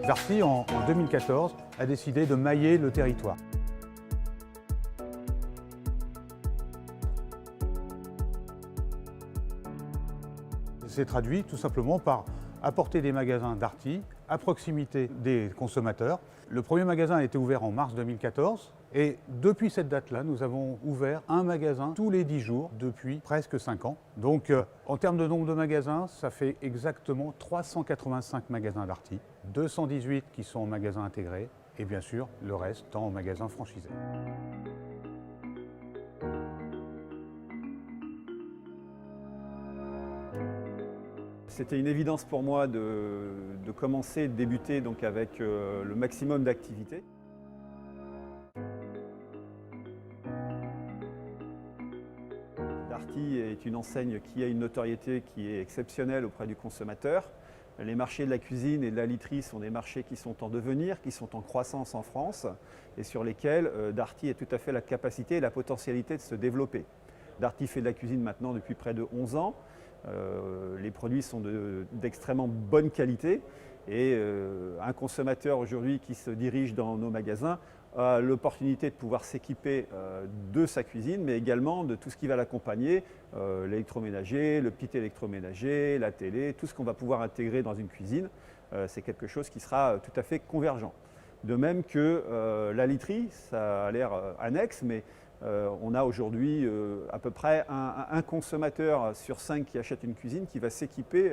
Darty, en 2014, a décidé de mailler le territoire. C'est traduit tout simplement par apporter des magasins Darty à proximité des consommateurs. Le premier magasin a été ouvert en mars 2014 et depuis cette date-là, nous avons ouvert un magasin tous les 10 jours depuis presque 5 ans. Donc en termes de nombre de magasins, ça fait exactement 385 magasins Darty, 218 qui sont en magasins intégrés et bien sûr le reste en magasins franchisés. C'était une évidence pour moi de commencer, de débuter donc avec le maximum d'activités. Darty est une enseigne qui a une notoriété qui est exceptionnelle auprès du consommateur. Les marchés de la cuisine et de la literie sont des marchés qui sont en devenir, qui sont en croissance en France et sur lesquels Darty a tout à fait la capacité et la potentialité de se développer. Darty fait de la cuisine maintenant depuis près de 11 ans. Les produits sont d'extrêmement bonne qualité et un consommateur aujourd'hui qui se dirige dans nos magasins a l'opportunité de pouvoir s'équiper de sa cuisine, mais également de tout ce qui va l'accompagner, l'électroménager, le petit électroménager, la télé, tout ce qu'on va pouvoir intégrer dans une cuisine. C'est quelque chose qui sera tout à fait convergent. De même que la literie, ça a l'air annexe, mais on a aujourd'hui à peu près un consommateur sur 5 qui achète une cuisine qui va s'équiper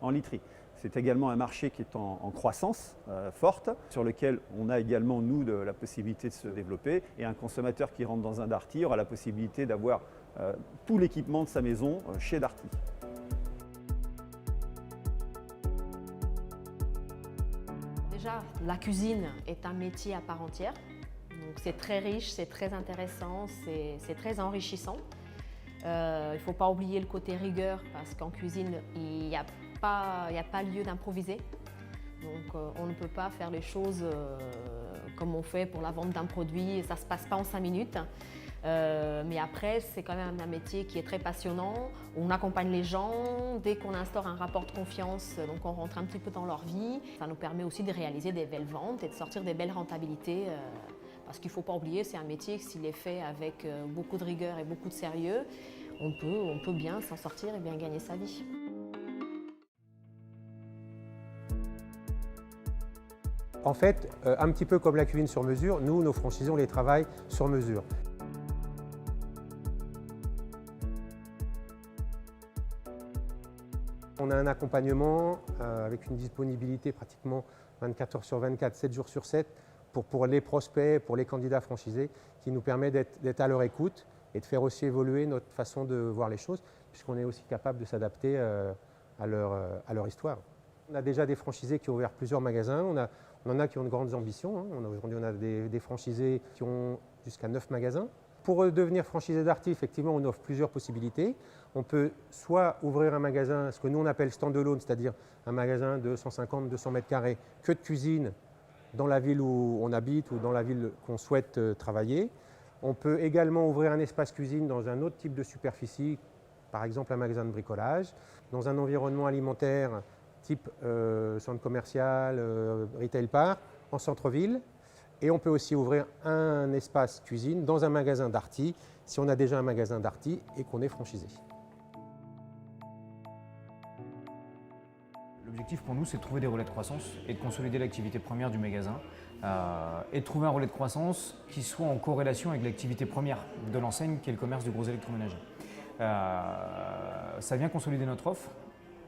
en literie. C'est également un marché qui est en croissance forte, sur lequel on a également, nous, la possibilité de se développer. Et un consommateur qui rentre dans un Darty aura la possibilité d'avoir tout l'équipement de sa maison chez Darty. Déjà, la cuisine est un métier à part entière. Donc c'est très riche, c'est très intéressant, c'est très enrichissant. Il ne faut pas oublier le côté rigueur parce qu'en cuisine, il n'y a pas lieu d'improviser. Donc on ne peut pas faire les choses comme on fait pour la vente d'un produit, ça ne se passe pas en 5 minutes. Mais après, c'est quand même un métier qui est très passionnant. On accompagne les gens, dès qu'on instaure un rapport de confiance, donc on rentre un petit peu dans leur vie. Ça nous permet aussi de réaliser des belles ventes et de sortir des belles rentabilités. Parce qu'il ne faut pas oublier, c'est un métier que s'il est fait avec beaucoup de rigueur et beaucoup de sérieux, on peut bien s'en sortir et bien gagner sa vie. En fait, un petit peu comme la cuisine sur mesure, nous, nos franchisés, on les travaille sur mesure. On a un accompagnement avec une disponibilité pratiquement 24 heures sur 24, 7 jours sur 7 pour les prospects, pour les candidats franchisés, qui nous permet d'être à leur écoute et de faire aussi évoluer notre façon de voir les choses, puisqu'on est aussi capable de s'adapter à leur histoire. On a déjà des franchisés qui ont ouvert plusieurs magasins, on en a qui ont de grandes ambitions. Hein. Aujourd'hui, on a des franchisés qui ont jusqu'à 9 magasins. Pour devenir franchisé Darty, effectivement, on offre plusieurs possibilités. On peut soit ouvrir un magasin, ce que nous on appelle stand-alone, c'est-à-dire un magasin de 150-200 mètres carrés, que de cuisine dans la ville où on habite ou dans la ville qu'on souhaite travailler. On peut également ouvrir un espace cuisine dans un autre type de superficie, par exemple un magasin de bricolage, dans un environnement alimentaire type centre commercial, retail park, en centre-ville. Et on peut aussi ouvrir un espace cuisine dans un magasin Darty, si on a déjà un magasin Darty et qu'on est franchisé. L'objectif pour nous, c'est de trouver des relais de croissance et de consolider l'activité première du magasin et de trouver un relais de croissance qui soit en corrélation avec l'activité première de l'enseigne, qui est le commerce du gros électroménager. Ça vient consolider notre offre,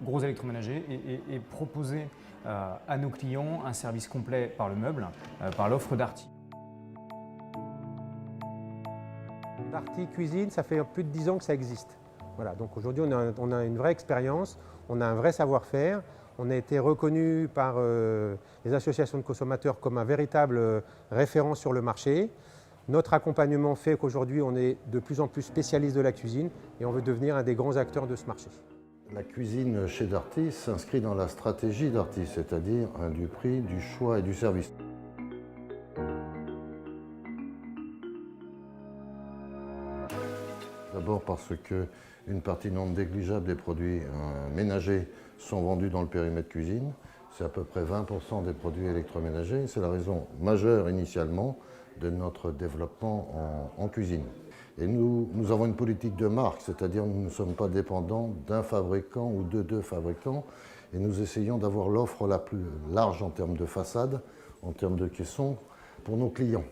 gros électroménager, et proposer à nos clients un service complet par le meuble, par l'offre Darty. Darty Cuisine, ça fait plus de 10 ans que ça existe. Voilà, donc aujourd'hui, on a une vraie expérience, on a un vrai savoir-faire. On a été reconnu par les associations de consommateurs comme un véritable référent sur le marché. Notre accompagnement fait qu'aujourd'hui, on est de plus en plus spécialiste de la cuisine et on veut devenir un des grands acteurs de ce marché. La cuisine chez Darty s'inscrit dans la stratégie Darty, c'est-à-dire du prix, du choix et du service. D'abord parce qu'une partie non négligeable des produits ménagers sont vendus dans le périmètre cuisine, C'est à peu près 20% des produits électroménagers. C'est la raison majeure initialement de notre développement en cuisine. Et nous avons une politique de marque, c'est-à-dire nous ne sommes pas dépendants d'un fabricant ou de deux fabricants, et nous essayons d'avoir l'offre la plus large en termes de façade, en termes de caissons, pour nos clients.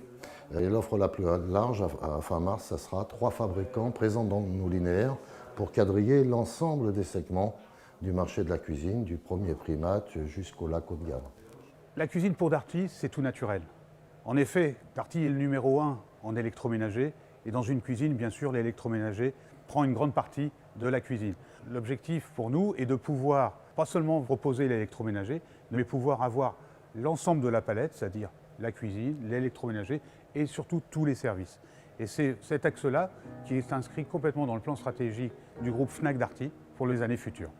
Et l'offre la plus large, à fin mars, ça sera 3 fabricants présents dans nos linéaires pour quadriller l'ensemble des segments du marché de la cuisine, du premier primat jusqu'au lac haut de gamme. La cuisine pour Darty, c'est tout naturel. En effet, Darty est le numéro 1 en électroménager, et dans une cuisine, bien sûr, l'électroménager prend une grande partie de la cuisine. L'objectif pour nous est de pouvoir, pas seulement proposer l'électroménager, mais pouvoir avoir l'ensemble de la palette, c'est-à-dire la cuisine, l'électroménager et surtout tous les services. Et c'est cet axe-là qui est inscrit complètement dans le plan stratégique du groupe Fnac Darty pour les années futures.